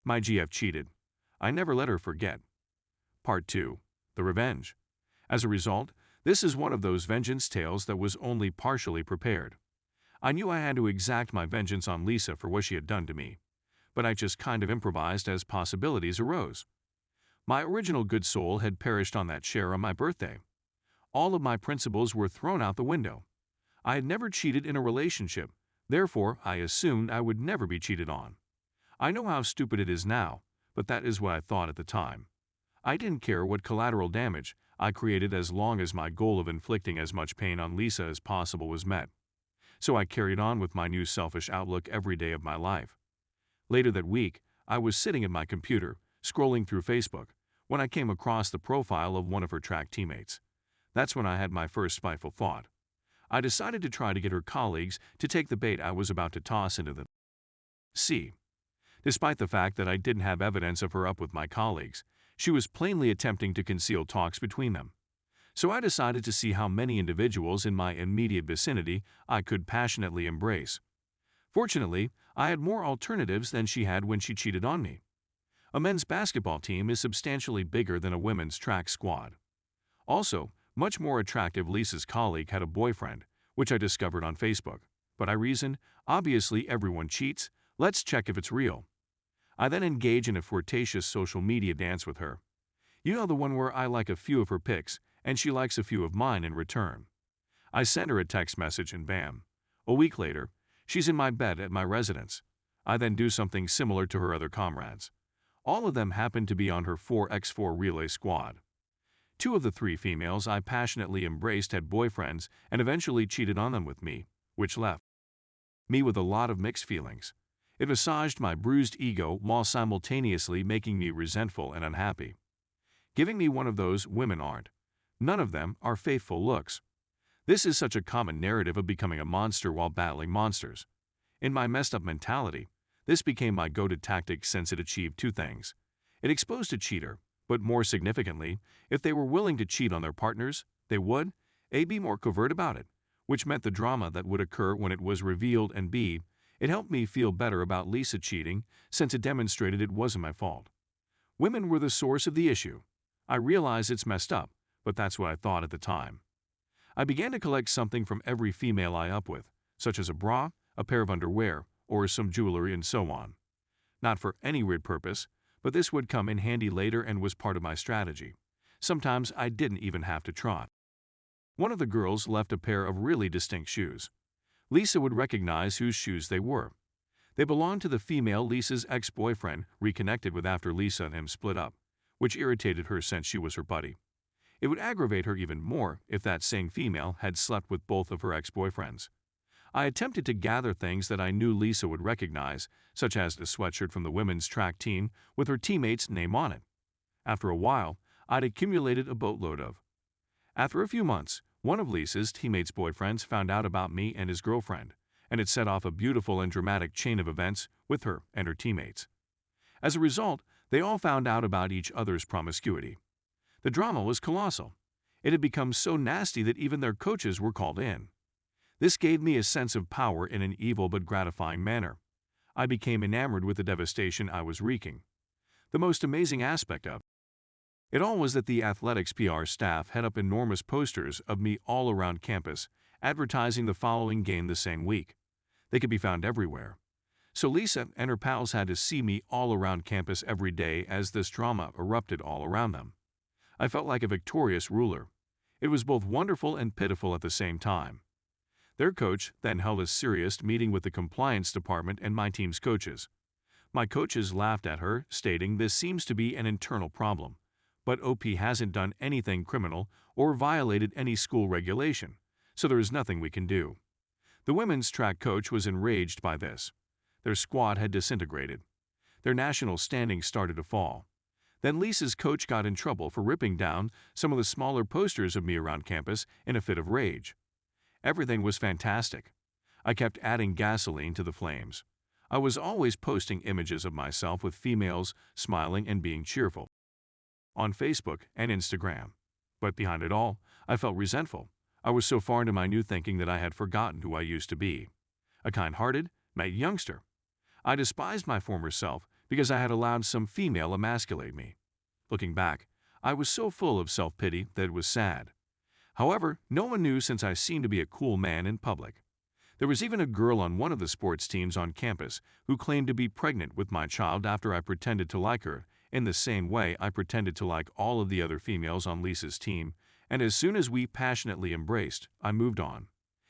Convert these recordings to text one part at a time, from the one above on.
My GF cheated. I never let her forget. Part 2. The Revenge. As a result, this is one of those vengeance tales that was only partially prepared. I knew I had to exact my vengeance on Lisa for what she had done to me, but I just kind of improvised as possibilities arose. My original good soul had perished on that share on my birthday. All of my principles were thrown out the window. I had never cheated in a relationship, therefore I assumed I would never be cheated on. I know how stupid it is now, but that is what I thought at the time. I didn't care what collateral damage I created as long as my goal of inflicting as much pain on Lisa as possible was met. So I carried on with my new selfish outlook every day of my life. Later that week, I was sitting at my computer, scrolling through Facebook, when I came across the profile of one of her track teammates. That's when I had my first spiteful thought. I decided to try to get her colleagues to take the bait I was about to toss into the sea. Despite the fact that I didn't have evidence of her up with my colleagues, she was plainly attempting to conceal talks between them. So I decided to see how many individuals in my immediate vicinity I could passionately embrace. Fortunately, I had more alternatives than she had when she cheated on me. A men's basketball team is substantially bigger than a women's track squad. Also, much more attractive Lisa's colleague had a boyfriend, which I discovered on Facebook. But I reasoned, obviously everyone cheats, let's check if it's real. I then engage in a flirtatious social media dance with her. You know, the one where I like a few of her pics, and she likes a few of mine in return. I send her a text message and bam. A week later, she's in my bed at my residence. I then do something similar to her other comrades. All of them happen to be on her 4x4 relay squad. 2 of the 3 females I passionately embraced had boyfriends and eventually cheated on them with me, which left me with a lot of mixed feelings. It massaged my bruised ego while simultaneously making me resentful and unhappy. Giving me one of those women aren't. None of them are faithful looks. This is such a common narrative of becoming a monster while battling monsters. In my messed up mentality, this became my go-to tactic since it achieved 2 things. It exposed a cheater, but more significantly, if they were willing to cheat on their partners, they would, A, be more covert about it, which meant the drama that would occur when it was revealed, and B, it helped me feel better about Lisa cheating since it demonstrated it wasn't my fault. Women were the source of the issue. I realize it's messed up, but that's what I thought at the time. I began to collect something from every female I up with, such as a bra, a pair of underwear, or some jewelry and so on. Not for any weird purpose, but this would come in handy later and was part of my strategy. Sometimes I didn't even have to trot. One of the girls left a pair of really distinct shoes. Lisa would recognize whose shoes they were. They belonged to the female Lisa's ex-boyfriend reconnected with after Lisa and him split up, which irritated her since she was her buddy. It would aggravate her even more if that same female had slept with both of her ex-boyfriends. I attempted to gather things that I knew Lisa would recognize, such as the sweatshirt from the women's track team with her teammate's name on it. After a while, I'd accumulated a boatload of. After a few months, one of Lisa's teammates' boyfriends found out about me and his girlfriend, and it set off a beautiful and dramatic chain of events with her and her teammates. As a result, they all found out about each other's promiscuity. The drama was colossal. It had become so nasty that even their coaches were called in. This gave me a sense of power in an evil but gratifying manner. I became enamored with the devastation I was wreaking. The most amazing aspect of it all was that the athletics PR staff had up enormous posters of me all around campus, advertising the following game the same week. They could be found everywhere. So Lisa and her pals had to see me all around campus every day as this drama erupted all around them. I felt like a victorious ruler. It was both wonderful and pitiful at the same time. Their coach then held a serious meeting with the compliance department and my team's coaches. My coaches laughed at her, stating this seems to be an internal problem, but OP hasn't done anything criminal or violated any school regulation, so there is nothing we can do. The women's track coach was enraged by this. Their squad had disintegrated. Their national standing started to fall. Then Lisa's coach got in trouble for ripping down some of the smaller posters of me around campus in a fit of rage. Everything was fantastic. I kept adding gasoline to the flames. I was always posting images of myself with females smiling and being cheerful on Facebook and Instagram. But behind it all, I felt resentful. I was so far into my new thinking that I had forgotten who I used to be. A kind-hearted, naive youngster. I despised my former self because I had allowed some female emasculate me. Looking back, I was so full of self-pity that it was sad. However, no one knew since I seemed to be a cool man in public. There was even a girl on one of the sports teams on campus who claimed to be pregnant with my child after I pretended to like her, in the same way I pretended to like all of the other females on Lisa's team, and as soon as we passionately embraced, I moved on.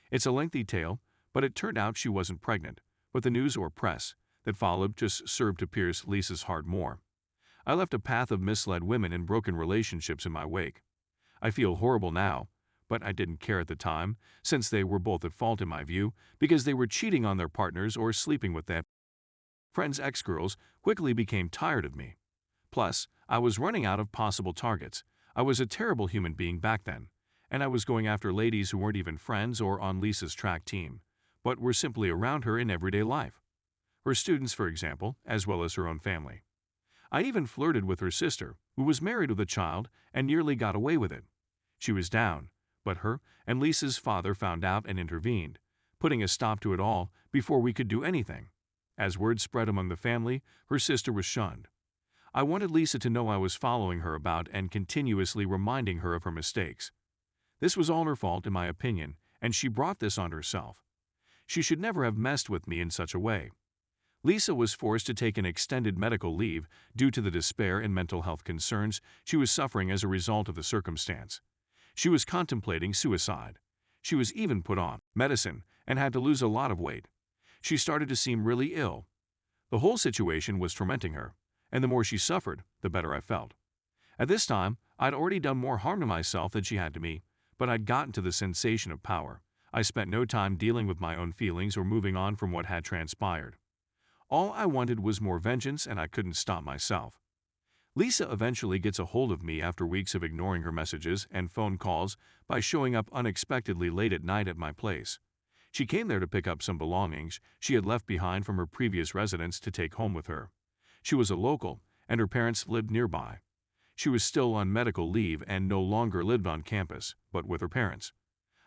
It's a lengthy tale, but it turned out she wasn't pregnant, but the news or press that followed just served to pierce Lisa's heart more. I left a path of misled women and broken relationships in my wake. I feel horrible now, but I didn't care at the time, since they were both at fault in my view, because they were cheating on their partners or sleeping with them. Friends' ex-girls quickly became tired of me. Plus, I was running out of possible targets. I was a terrible human being back then, and I was going after ladies who weren't even friends or on Lisa's track team, but were simply around her in everyday life. Her students, for example, as well as her own family. I even flirted with her sister, who was married with a child and nearly got away with it. She was down, but her and Lisa's father found out and intervened, putting a stop to it all before we could do anything. As word spread among the family, her sister was shunned. I wanted Lisa to know I was following her about and continuously reminding her of her mistakes. This was all her fault in my opinion, and she brought this on herself. She should never have messed with me in such a way. Lisa was forced to take an extended medical leave due to the despair and mental health concerns she was suffering as a result of the circumstance. She was contemplating suicide. She was even put on medicine and had to lose a lot of weight. She started to seem really ill. The whole situation was tormenting her, and the more she suffered, the better I felt. At this time, I'd already done more harm to myself than she had to me, but I'd gotten to the sensation of power. I spent no time dealing with my own feelings or moving on from what had transpired. All I wanted was more vengeance, and I couldn't stop myself. Lisa eventually gets a hold of me after weeks of ignoring her messages and phone calls by showing up unexpectedly late at night at my place. She came there to pick up some belongings she had left behind from her previous residence to take home with her. She was a local, and her parents lived nearby. She was still on medical leave and no longer lived on campus, but with her parents.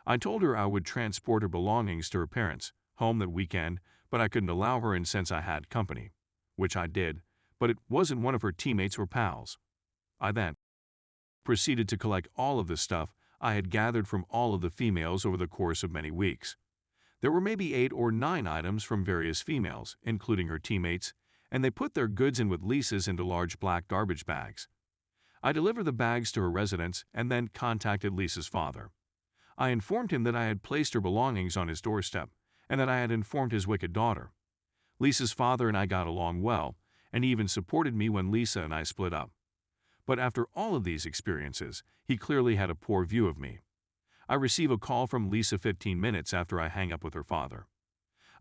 I told her I would transport her belongings to her parents' home that weekend, but I couldn't allow her in since I had company, which I did, but it wasn't one of her teammates or pals. I then proceeded to collect all of the stuff I had gathered from all of the females over the course of many weeks. There were maybe 8 or 9 items from various females, including her teammates, and they put their goods in with Lisa's into large black garbage bags. I delivered the bags to her residence and then contacted Lisa's father. I informed him that I had placed her belongings on his doorstep and that I had informed his wicked daughter. Lisa's father and I got along well, and he even supported me when Lisa and I split up. But after all of these experiences, he clearly had a poor view of me. I receive a call from Lisa 15 minutes after I hang up with her father.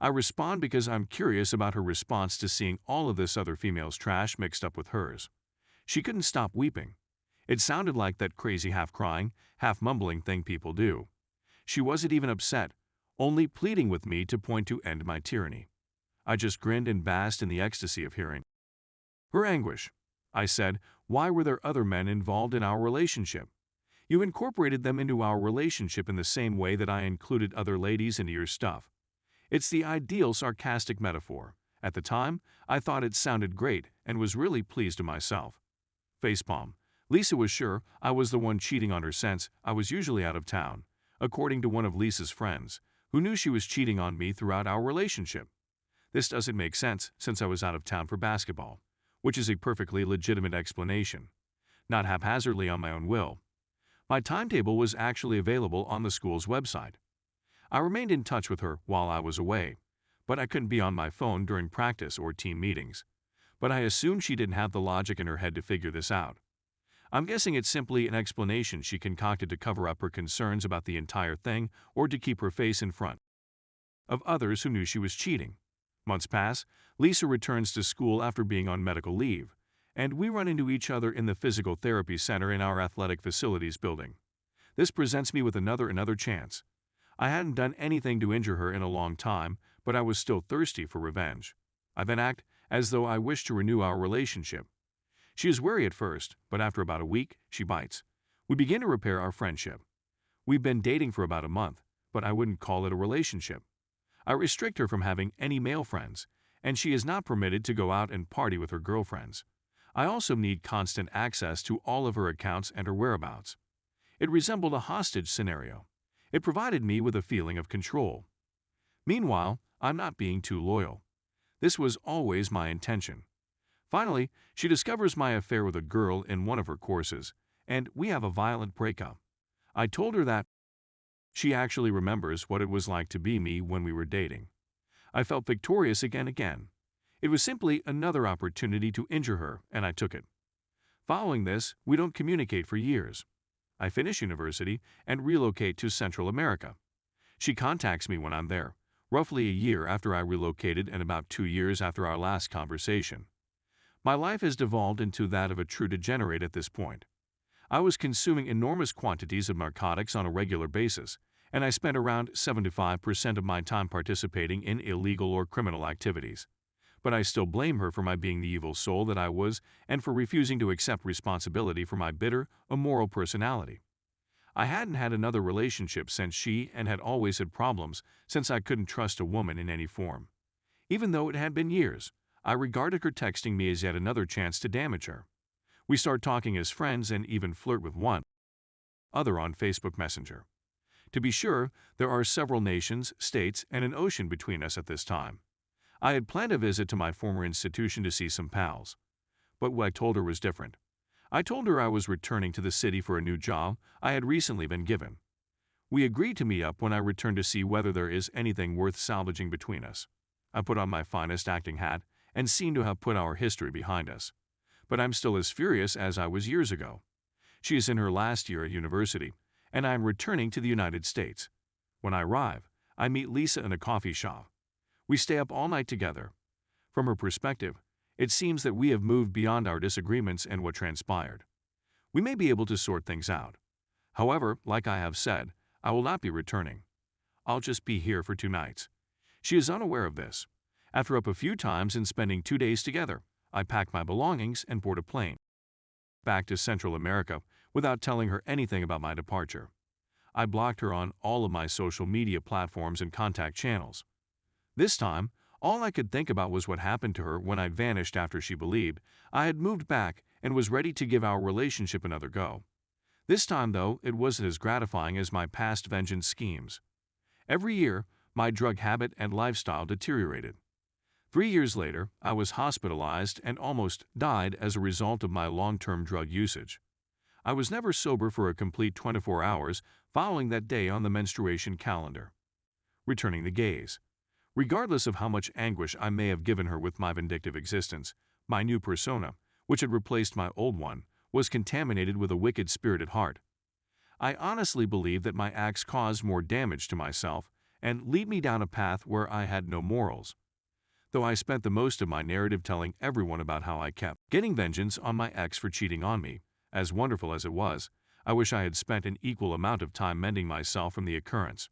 I respond because I'm curious about her response to seeing all of this other female's trash mixed up with hers. She couldn't stop weeping. It sounded like that crazy half-crying, half-mumbling thing people do. She wasn't even upset, only pleading with me to point to end my tyranny. I just grinned and basked in the ecstasy of hearing her anguish. I said, "Why were there other men involved in our relationship? You incorporated them into our relationship in the same way that I included other ladies into your stuff." It's the ideal sarcastic metaphor. At the time, I thought it sounded great and was really pleased with myself. Facepalm. Lisa was sure I was the one cheating on her since I was usually out of town, according to one of Lisa's friends, who knew she was cheating on me throughout our relationship. This doesn't make sense since I was out of town for basketball, which is a perfectly legitimate explanation, not haphazardly on my own will. My timetable was actually available on the school's website. I remained in touch with her while I was away, but I couldn't be on my phone during practice or team meetings. But I assumed she didn't have the logic in her head to figure this out. I'm guessing it's simply an explanation she concocted to cover up her concerns about the entire thing or to keep her face in front of others who knew she was cheating. Months pass, Lisa returns to school after being on medical leave, and we run into each other in the physical therapy center in our athletic facilities building. This presents me with another chance. I hadn't done anything to injure her in a long time, but I was still thirsty for revenge. I then act as though I wish to renew our relationship. She is wary at first, but after about a week, she bites. We begin to repair our friendship. We've been dating for about a month, but I wouldn't call it a relationship. I restrict her from having any male friends, and she is not permitted to go out and party with her girlfriends. I also need constant access to all of her accounts and her whereabouts. It resembled a hostage scenario. It provided me with a feeling of control. Meanwhile, I'm not being too loyal. This was always my intention. Finally, she discovers my affair with a girl in one of her courses, and we have a violent breakup. I told her that she actually remembers what it was like to be me when we were dating. I felt victorious again. It was simply another opportunity to injure her, and I took it. Following this, we don't communicate for years. I finish university and relocate to Central America. She contacts me when I'm there, roughly a year after I relocated and about 2 years after our last conversation. My life has devolved into that of a true degenerate at this point. I was consuming enormous quantities of narcotics on a regular basis, and I spent around 75% of my time participating in illegal or criminal activities. But I still blame her for my being the evil soul that I was and for refusing to accept responsibility for my bitter, immoral personality. I hadn't had another relationship since she and had always had problems since I couldn't trust a woman in any form. Even though it had been years, I regarded her texting me as yet another chance to damage her. We start talking as friends and even flirt with one other on Facebook Messenger. To be sure, there are several nations, states, and an ocean between us at this time. I had planned a visit to my former institution to see some pals. But what I told her was different. I told her I was returning to the city for a new job I had recently been given. We agreed to meet up when I returned to see whether there is anything worth salvaging between us. I put on my finest acting hat and seem to have put our history behind us. But I'm still as furious as I was years ago. She is in her last year at university, and I am returning to the United States. When I arrive, I meet Lisa in a coffee shop. We stay up all night together. From her perspective, it seems that we have moved beyond our disagreements and what transpired. We may be able to sort things out. However, like I have said, I will not be returning. I'll just be here for 2 nights. She is unaware of this. After up a few times and spending 2 days together, I packed my belongings and board a plane back to Central America without telling her anything about my departure. I blocked her on all of my social media platforms and contact channels. This time, all I could think about was what happened to her when I vanished after she believed I had moved back and was ready to give our relationship another go. This time, though, it wasn't as gratifying as my past vengeance schemes. Every year, my drug habit and lifestyle deteriorated. 3 years later, I was hospitalized and almost died as a result of my long-term drug usage. I was never sober for a complete 24 hours following that day on the menstruation calendar. Returning the gaze. Regardless of how much anguish I may have given her with my vindictive existence, my new persona, which had replaced my old one, was contaminated with a wicked-spirited heart. I honestly believe that my acts caused more damage to myself and lead me down a path where I had no morals. Though I spent the most of my narrative telling everyone about how I kept getting vengeance on my ex for cheating on me, as wonderful as it was, I wish I had spent an equal amount of time mending myself from the occurrence.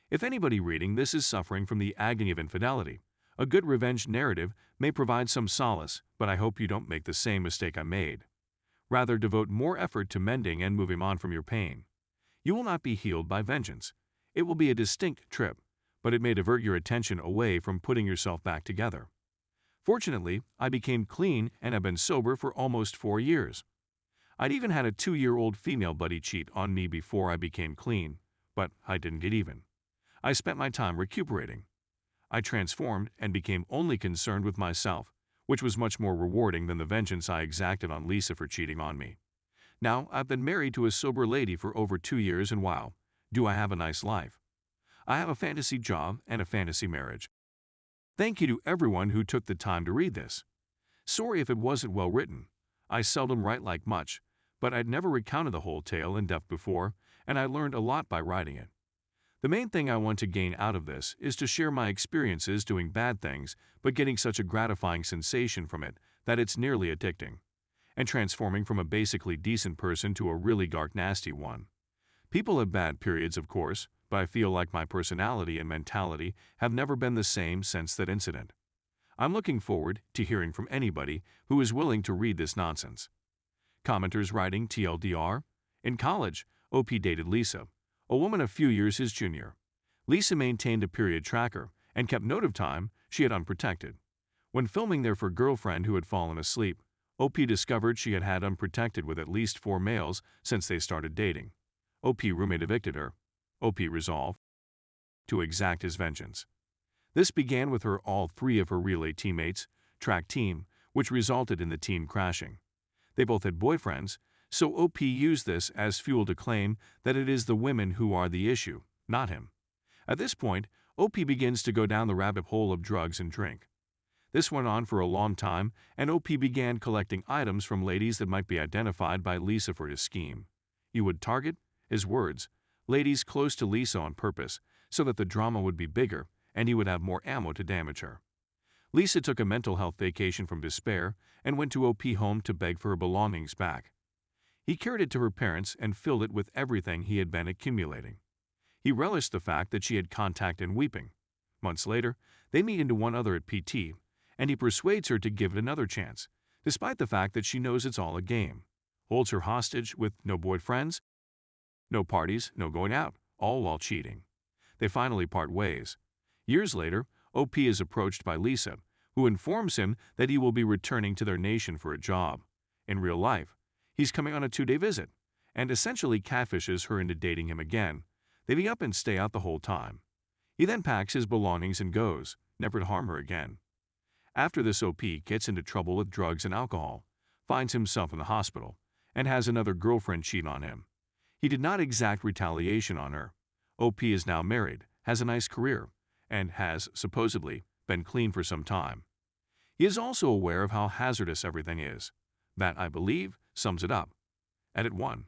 If anybody reading this is suffering from the agony of infidelity, a good revenge narrative may provide some solace, but I hope you don't make the same mistake I made. Rather, devote more effort to mending and moving on from your pain. You will not be healed by vengeance. It will be a distinct trip, but it may divert your attention away from putting yourself back together. Fortunately, I became clean and have been sober for almost 4 years. I'd even had a 2-year-old female buddy cheat on me before I became clean, but I didn't get even. I spent my time recuperating. I transformed and became only concerned with myself, which was much more rewarding than the vengeance I exacted on Lisa for cheating on me. Now, I've been married to a sober lady for over 2 years, and wow, do I have a nice life. I have a fantasy job and a fantasy marriage. Thank you to everyone who took the time to read this. Sorry if it wasn't well written. I seldom write like much, but I'd never recounted the whole tale in depth before, and I learned a lot by writing it. The main thing I want to gain out of this is to share my experiences doing bad things but getting such a gratifying sensation from it that it's nearly addicting, and transforming from a basically decent person to a really dark nasty one. People have bad periods, of course, but I feel like my personality and mentality have never been the same since that incident. I'm looking forward to hearing from anybody who is willing to read this nonsense. Commenters writing TLDR. In college, OP dated Lisa, a woman a few years his junior. Lisa maintained a period tracker and kept note of time she had unprotected. When filming their girlfriend who had fallen asleep, OP discovered she had had unprotected with at least 4 males since they started dating. OP roommate evicted her. OP resolved to exact his vengeance. This began with all 3 of her relay teammates, track team, which resulted in the team crashing. They both had boyfriends, so OP used this as fuel to claim that it is the women who are the issue, not him. At this point, OP begins to go down the rabbit hole of drugs and drink. This went on for a long time, and OP began collecting items from ladies that might be identified by Lisa for his scheme. He would target, his words, ladies close to Lisa on purpose, so that the drama would be bigger and he would have more ammo to damage her. Lisa took a mental health vacation from despair and went to OP home to beg for her belongings back. He carried it to her parents and filled it with everything he had been accumulating. He relished the fact that she had contact and weeping. Months later, they meet into one other at PT, and he persuades her to give it another chance, despite the fact that she knows it's all a game. Holds her hostage with no boyfriends, no parties, no going out, all while cheating. They finally part ways. Years later, OP is approached by Lisa, who informs him that he will be returning to their nation for a job. In real life, he's coming on a 2-day visit, and essentially catfishes her into dating him again. They meet up and stay out the whole time. He then packs his belongings and goes, never to harm her again. After this, OP gets into trouble with drugs and alcohol, finds himself in the hospital, and has another girlfriend cheat on him. He did not exact retaliation on her. OP is now married, has a nice career, and has, supposedly, been clean for some time. He is also aware of how hazardous everything is. That, I believe, sums it up. Edit 1.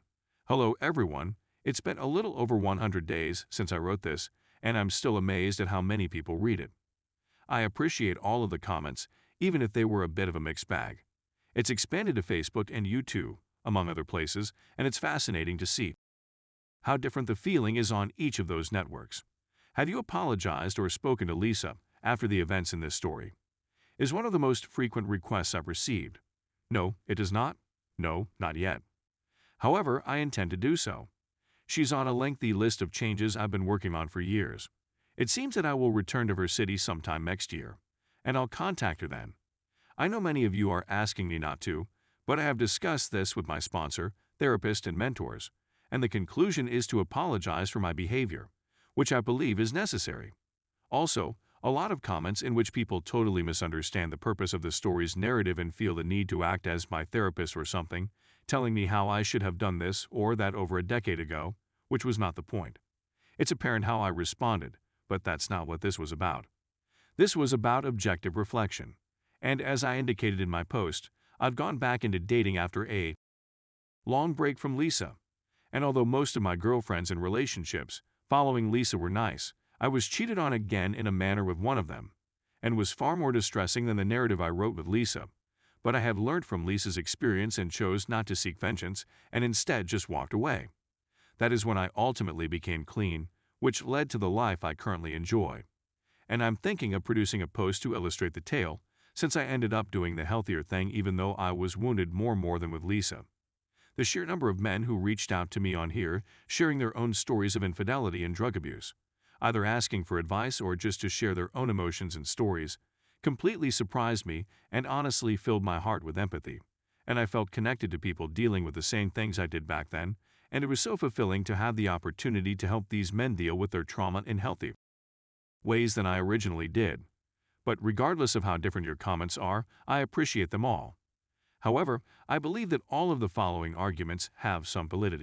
Hello everyone, it's been a little over 100 days since I wrote this, and I'm still amazed at how many people read it. I appreciate all of the comments, even if they were a bit of a mixed bag. It's expanded to Facebook and YouTube, among other places, and it's fascinating to see how different the feeling is on each of those networks. Have you apologized or spoken to Lisa after the events in this story? Is one of the most frequent requests I've received. No, it does not. No, not yet. However, I intend to do so. She's on a lengthy list of changes I've been working on for years. It seems that I will return to her city sometime next year, and I'll contact her then. I know many of you are asking me not to, but I have discussed this with my sponsor, therapist, and mentors, and the conclusion is to apologize for my behavior, which I believe is necessary. Also, a lot of comments in which people totally misunderstand the purpose of the story's narrative and feel the need to act as my therapist or something, telling me how I should have done this or that over a decade ago, which was not the point. It's apparent how I responded, but that's not what this was about. This was about objective reflection, and as I indicated in my post, I've gone back into dating after a long break from Lisa, and although most of my girlfriends and relationships following Lisa were nice, I was cheated on again in a manner with one of them, and was far more distressing than the narrative I wrote with Lisa, but I have learned from Lisa's experience and chose not to seek vengeance and instead just walked away. That is when I ultimately became clean, which led to the life I currently enjoy. And I'm thinking of producing a post to illustrate the tale, since I ended up doing the healthier thing even though I was wounded more than with Lisa. The sheer number of men who reached out to me on here sharing their own stories of infidelity and drug abuse, either asking for advice or just to share their own emotions and stories, completely surprised me and honestly filled my heart with empathy. And I felt connected to people dealing with the same things I did back then, and it was so fulfilling to have the opportunity to help these men deal with their trauma in healthy ways than I originally did. But regardless of how different your comments are, I appreciate them all. However, I believe that all of the following arguments have some validity.